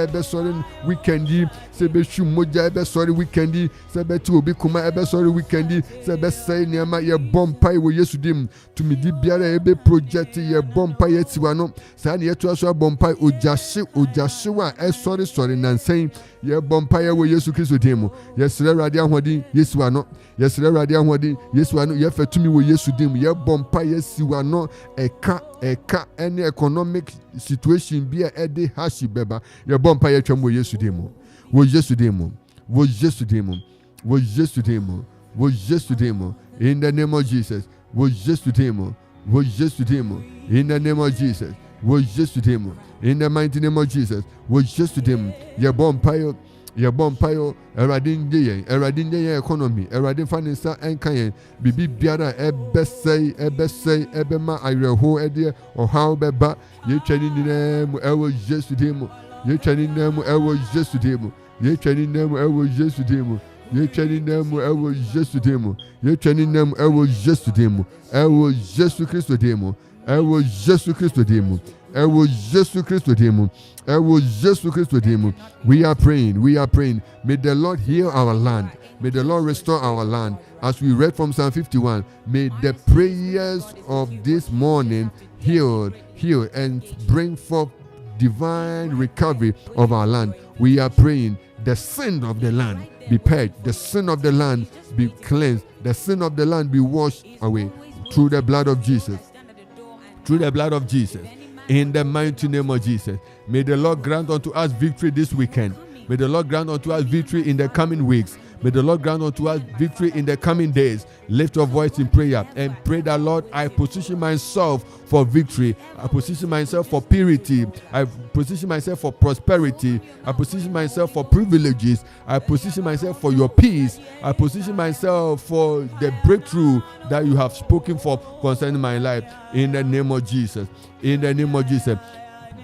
ebe sorry weekend se be shu moja ebe sorry weekend se be ti obi kuma ebe sorry weekend se be say niama ye bompa ewo yesu dem to me di biara ebe project ye bompa ye tiwa no sa na ye to aso bompa ojahye wa e sorry nansen ye bompa ye wo yesu Kristo dem yesre rade ahodi yesu ano yesre rade ahodi yesu ano ye fatumi wo yesu dem ye bompa ye siwa no eka any economic situation bi e de hashi beba ye bompa ye twam wo yesu dem wo yesu dem in the name of Jesus wo yesu dem in the name of Jesus wo yesu dem in the mighty name of Jesus wo yesu dem ye bompa yo eradin ye economy eradin finance enkan bibi biara ebe ma ayreho ede ohaw beba ye twani ninamu ewo Jesus dem ye twani ninamu ewo Jesus dem ye twani ninamu ewo Jesus dem ye twani ninamu ewo Jesus dem ye twani ninamu ewo Jesus dem ewo Jesus Christo dem ewo Jesus Christo dem ewo Jesus Christo dem ewo Jesus Christo dem. We are praying. May the Lord heal our land. May the Lord restore our land. As we read from Psalm 51, may the prayers of this morning heal and bring forth divine recovery of our land. We are praying the sin of the land be purged, the sin of the land be cleansed, the sin of the land be washed away through the blood of Jesus. In the mighty name of Jesus. May the Lord grant unto us victory this weekend. May the Lord grant unto us victory in the coming weeks. May the Lord grant unto us victory in the coming days. Lift your voice in prayer and pray that, Lord, I position myself for victory. I position myself for purity. I position myself for prosperity. I position myself for privileges. I position myself for your peace. I position myself for the breakthrough that you have spoken for concerning my life. In the name of Jesus. In the name of Jesus.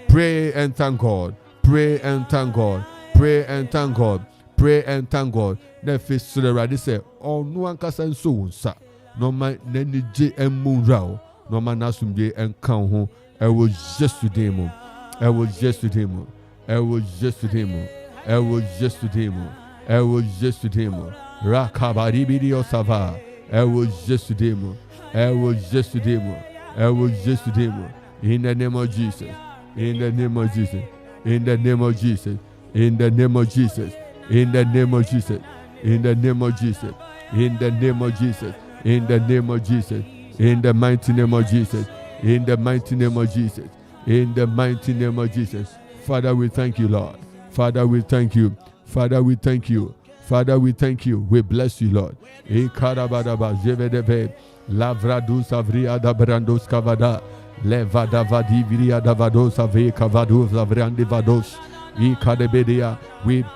Pray and thank God. Pray and thank God. Pray and thank God. Pray and thank God. Then face to the right say, oh no one can say so sa. No man neni je emunrao. No man nasumje and count home. I was just today mo. I was just today mo. I was just today mo. I was just today mo. I was just today mo. Rakabari bidio sava. I was just today mo. I was just today mo. I was just today mo. In the name of Jesus. In the name of Jesus. In the name of Jesus. In the name of Jesus. In the name of Jesus. In the name of Jesus. In the name of Jesus. In the name of Jesus. In the mighty name of Jesus. In the mighty name of Jesus. In the mighty name of Jesus. Father, we thank you, Lord. Father, we thank you. Father, we thank you. Father, we thank you. We bless you, Lord. Ikarabadaba jevedeve lavradus avria dabrandos kavada levada vadi viria davados ave kavados avrande vados. We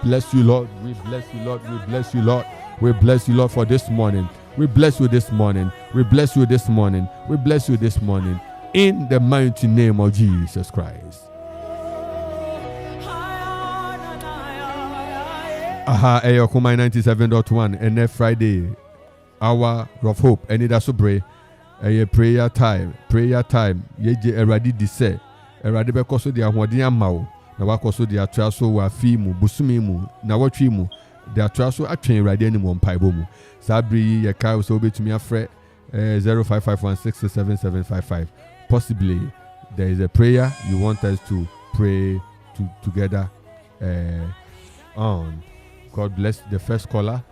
bless you, Lord. We bless you, Lord. We bless you, Lord. We bless you, Lord, for this morning. We bless you this morning. We bless you this morning. We bless you this morning. In the mighty name of Jesus Christ. Akropong 97.1 and next Friday, hour of hope. Anidaso Bere, prayer time. Yeje eradi dise. Eradi bekoso di ahwadi amao. Na wakoso di atraso wa fi mu busumi mu na watwi mu di atraso atwen eradi ani mu mpaibo mu. Sabri ye kai so betumi afre 0551667755. Possibly there is a prayer you want us to pray together on. God bless the first caller.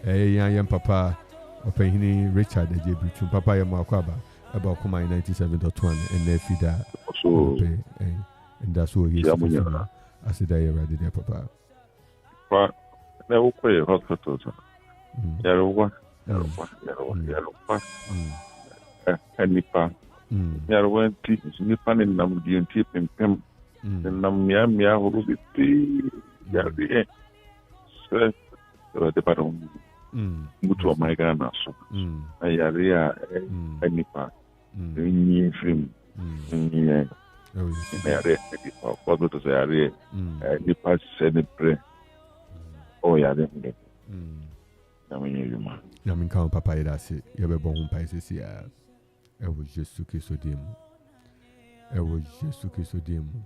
Yan Papa Twumhene Richard Ejebritu Papa Yamakwaba about Kuma 97.1 and Nefida. And that's what he's I said I already there, Papa. never quit hospitals. Yaruwa, Nipa. Yaruwa, Nipan in Namdi and Tip and Pem, and Namia, who will be Yardi. Sir, the Baron. Mutu my Ghana, so Ayaria, Nipa, in film, what to say, Aria, Nipa said it pray. Oh, yeah, then. Yamin count papa, that's it. You ever born Pisces here? I was just to kiss them. I was just to kiss them.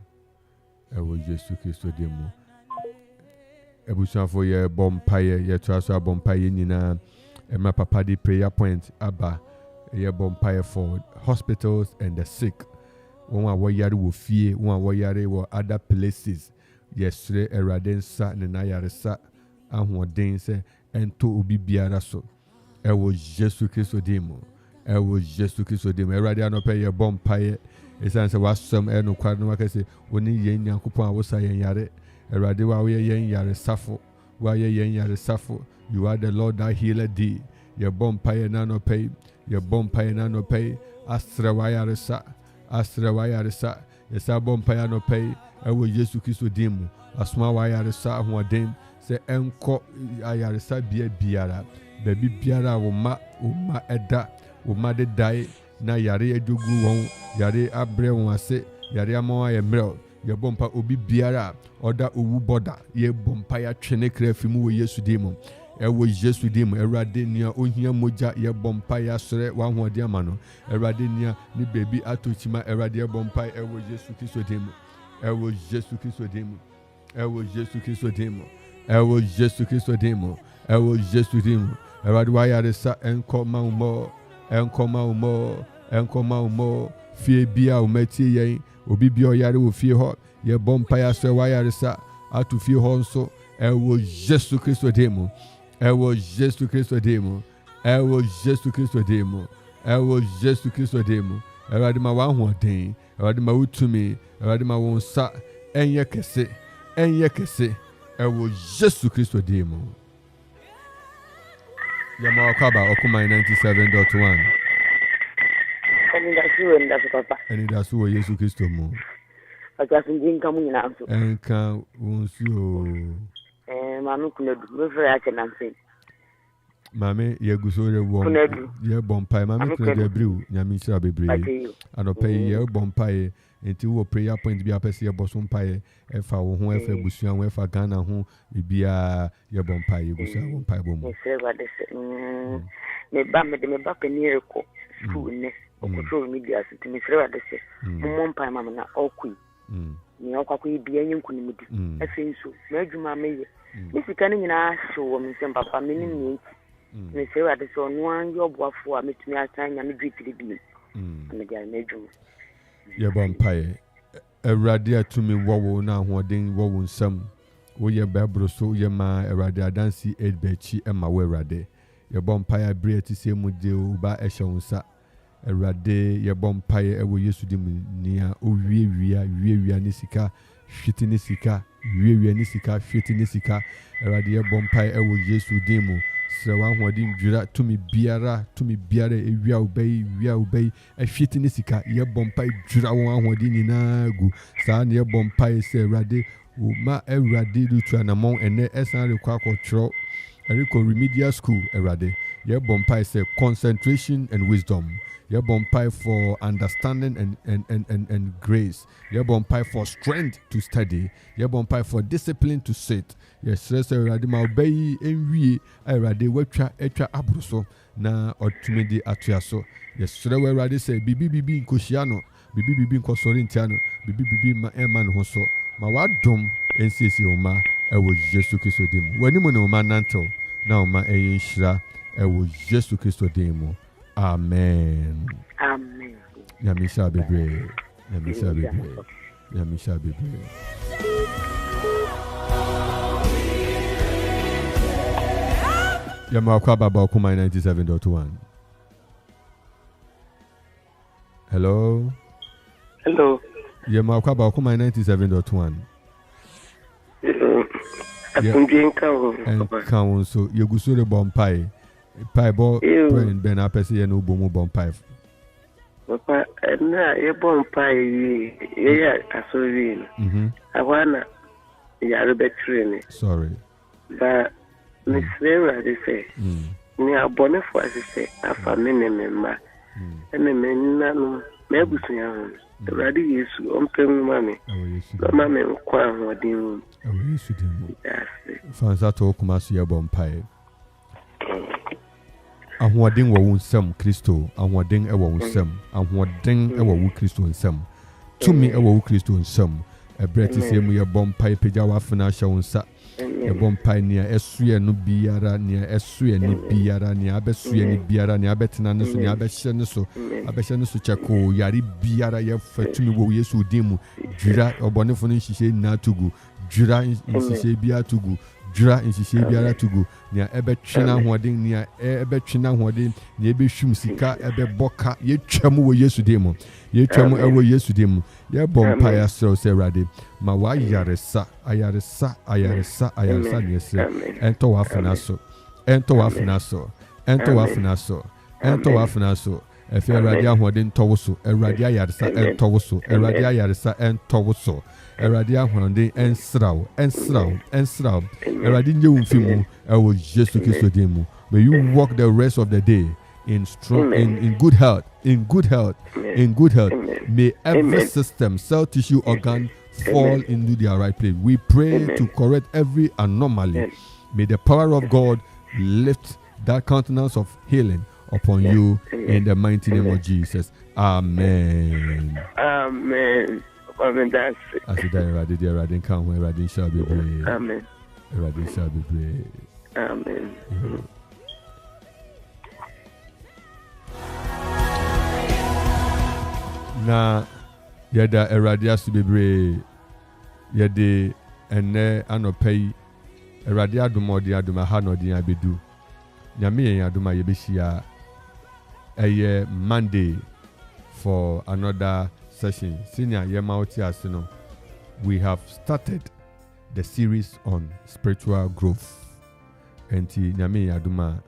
I was just to kiss them. I was for your bompire, your transfer bompire, Nina, and my papa di prayer point, Abba, your bompire for hospitals and the sick. One warrior will fear, one warrior or other places. Yesterday, a raden sat and I sat. Ahun dense ento obi biara so e wo Jesu Kristo demo e wo Jesu Kristo demo erade anope ye bompaye esanse wasam e no kwad no wakase oni yen Nyankopon awosa yen yare erade wa we yen yare safo wa ye yen yare safo. You are the Lord that healed thee. Ye bompaye na no pay, ye bompaye na no pay. Astra wa yare sa yesa bompaye no pay e wo Jesu Kristo demo asma wa yare sa ahun den se enko ayaresa biara baby biara wo ma eda wo ma de dai na yare edogu won yare abre won ase yare amawa ye mrel ye bompa obi biara oda owu boda ye bompa ya twene krafimu wo Yesu demo e wo Yesu demo erade nia ohia moja ye bompa ya sore wa hoode amano erade nia ni baby atochima erade ye bompa e wo Yesu Kristo demo e wo Yesu Kristo demo e wo Yesu Kristo demo I was just to kiss demo. I was just to him. I had wired a sa and come out more, and come out more, and come out more. Fear be our meti ye, Obibio Yari will fear hot. Ye bompire so wired sa out to fear also. I was just to kiss demo. I was just to kiss demo. I was just to kiss demo. I was just to kiss demo. I had my one day. I had my wood to me. I had my own sa and ye can say, and ye can say. I was just to Christo demo. Yama Kwaba Okuma 97.1. Anidaso Yesu Kristo mo. Enka wonsio. Mami kunedu. Me frere ache nanse. Mami ye gusore wo. Ye bompai mami kunedu ebriu nyami sira bebre. Anope ye bompai enti wo prayer point bi apese ye bosom pae efa wo ho efa busua wo efa Ghana ho bibia ye bompai ye busua bompai bom. Me ba penireko school ne okotro media siti me frere wade se mompai mama na okui. Ni okwakwa bia nyenku ni mudi. Asenso na adwuma meye. Ni sika ne nyina hye wo me sem papa me ni me frere wade se ono an yo boafo a metumi atan nya me dwitiri bi. Me dia na adwuma. Ye bompaye erade atumi wowo na ahoden wowo nsam wo ye babro so ye ma erade adansi edbechi ema wo erade ye bompaye bre ti se mu de ba ehye wonsa erade ye bompaye ewo Yesu dim nia owiewia ni sika hwiti ni sika wiewia ni sika hwiti ni sika erade ye bompaye ewo Yesu dim srewa hoden dwira tumi biara ewia obei ahwiti ni sika ye bompai dwira won hoden nyina gu saa ne ye bompai se erade o ma erade du na mon ene esan rekwa kwotro eriko remedial school erade ye bompai se concentration and wisdom ye bompai for understanding and grace ye bompai for strength to study ye bompai for discipline to sit ye stress erade ma obei enwie erade watwa abruso na otumedi atuaso ye srewe erade se bibi nkohia no bibi nkosori ntiano bibi ma ema no so ma wadom ensisi oma ewo Yesu Kristo dim wani mo no ma nanto na oma eyin hira ewo Yesu Kristo dim amen Yamisha bebre Yama Kwaba Okuma 97.1. Hello. Yama Kwaba Okuma 97.1. Come on, so you go so the bompire. Piebo, Ben Apesi and Ubomo bompire. Papa, and now you're bompire. Yeah, I saw you. I wanna. Yeah, training. Sorry. But Miss Vera, they say, near Boniface, I say, I found many member. And the men, no, maybe the ready is on paying money. The mammy inquire what you do. Fansato Kumasia bompire. And what ding won't some Christo, and what ding ever won't some, and what ding ever will Christo and some. To me, ever will Christo and some. A bread is a mere bompire Pejawa financial on Sat. A bompire near Esria no biara, near Esria ni biara, near Abesria ni biara, near Betanus, near Abeshanuso, Abeshanuso Chaco, Yari biara, Yafatu, Yesu Demu, Jura or Bonifon, she said Natugu, Jura in Sisabia to go. Jura in Sisabia to go, near Ebetrina Hoarding, near Ebetrina Hoarding, near Bishumsika, Ebe Boca, ye chamu Yesu Demo, ye chamu ever Yesu Demo, ye bompire so serade, Mawa Yaresa, Ayaresa, yes, ento wafinaso, ento wafinaso. If you radia hoarding towoso, a radia yarsa and towoso, a radia yarsa and towoso, a radia hoarding and srow, a radin you fimu, I will just look at demo. May you walk the rest of the day in strong, in good health, May every system, cell tissue, organ fall into their right place. We pray to correct every anomaly. May the power of God lift that countenance of healing upon you in the mighty name of Jesus. Amen. Amen. That's it. As the Radin come where Radin shall be brave. Amen. Radin shall be brave. Amen. Na yada Eradia to be brave. Yade ene anopay Eradia dumodi aduma hano di abedu. Nyame aduma yebeshia a Monday for another session. Senior Yemauti Asino, we have started the series on spiritual growth. Enti Nyame Aduma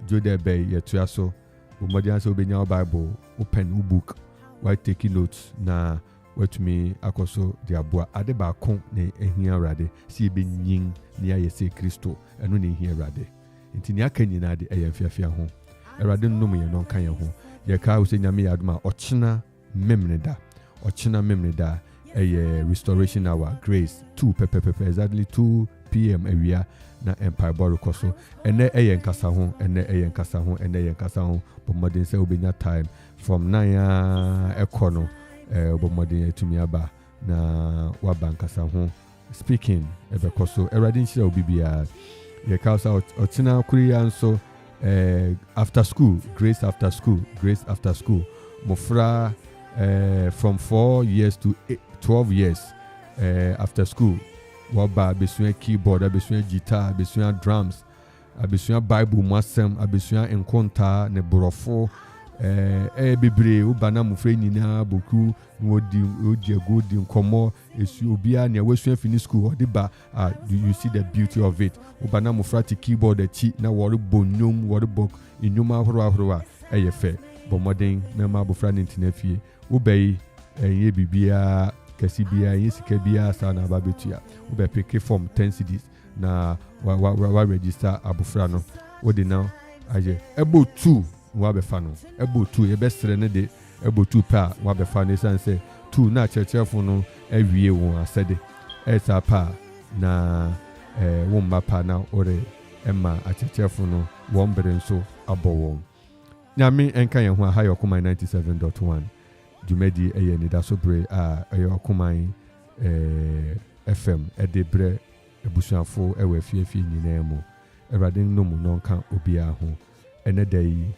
Jode Bay Yetuaso, Umodianso Benya Bible, open book, while taking notes na what me akoso diabua adeba kon ne ehia rade si be nyin ne ayese Kristo eno ne ehia rade. Enti ni aka nyina de eyamfiafia ho. Erade no mu ye no kan ye ho. Ye ka wo se Nyame Aduma ochina memneda restoration hour grace 2 exactly 2 p.m. awia na empire boro koso ene nkasa ho but modern say obenya time from 9 ekono but modern etumi aba na waba nkasa ho speaking ebe koso erade nshira obibia ye ka so ochina kuriya nso after school grace after school mofra from 4 years to 12 years after school waba besua keyboard besua guitar besua drums besua bible masem besua enkonta ne borofo bebre ubana mufre nyina boku odi nkomo esu obia ne wasua finish school odiba you see the beauty of it ubana mufra ti keyboard achi na wori bonyum wori bok inyuma ahoro eyefe bo modern mema bofra nintina fie ubei ye bibia kasibia yesika bia sa na babetua ube pick form 10 cedis na wa register abofra no odi now aje ebo 2 wa be fa no ebo 2 ye besere ne de ebo 2 pa wa be fa no sanse 2 na chechefo no awie won asede esa pa na won ma pa na ore emma achechefo no won bere nso abowon nyame enka ye ho ha yokoma 97.1 Jumedi Anidaso Bere Akropong-Akuapem FM Edebre ebusuafo ewe fiefie nyina mu Erade nomu nonka obia ho enedai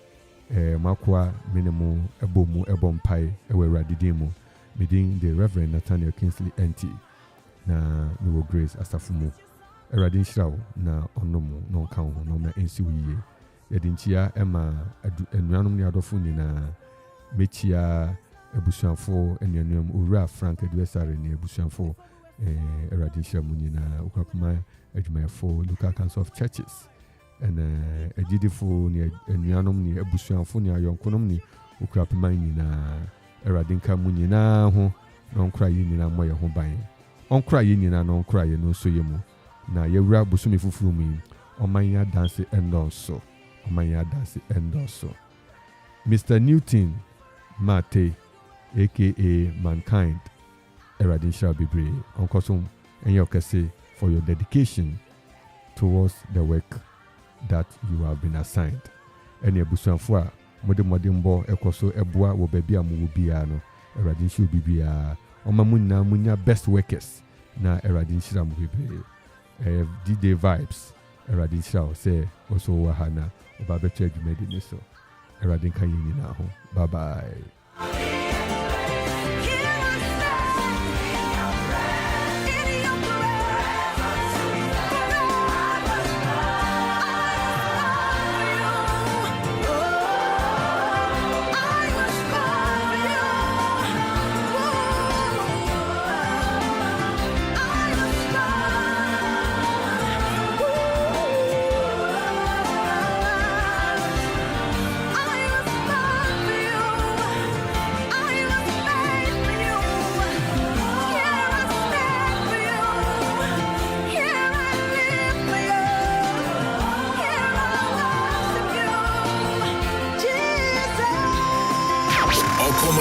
makwa minimum ebomu ebompai ewe Erade mu midin the Reverend Nathaniel Kingsley Entsie na mewo Grace asafumu Erade nshirawo na onomu nonka ho no ma ensi wiye yedinchia ema enuanum ni adofo nyina mechia ebusuafo enuanum owura Frank Edwesare ni ebusuafo Eradi Shira Munina, Ukapma, Edmayafo, Local Council of Churches, and Ejidifo, near Nianum, near Busuanfo, near Yonkonom, Ukapma, Eradinka Munina, who don't cry in a moya home buying. On crying in an on crying, no so yemu. Na Yura Busumi Fufumi, on my yard dance and also. On my yard dance and also. Mr. Newton Mate, aka Mankind, Eradin shall be brave. Uncle Som, and you can say for your dedication towards the work that you have been assigned. And your Busanfua, Modembo, Ecoso, Ebua, will be a Mubiano, Eradin should be a Omamuna Munya best workers. Na Eradin Shram be brave. D-Day vibes, Eradin shall say also Wahana, Obabetre Mediniso. Eradin Kayini now. Bye bye.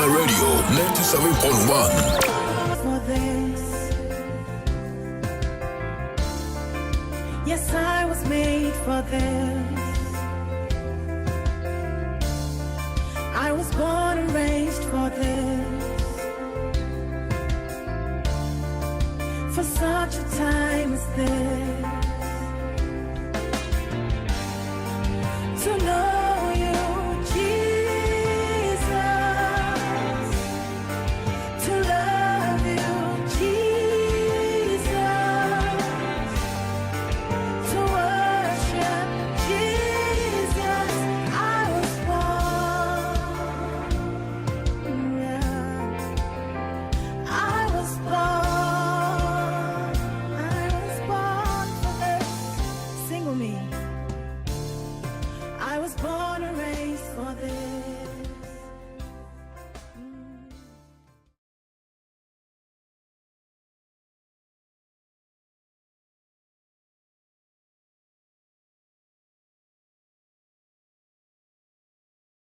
Radio 97.1. Yes, I was made for this. I was born and raised for this. For such a time as this. To know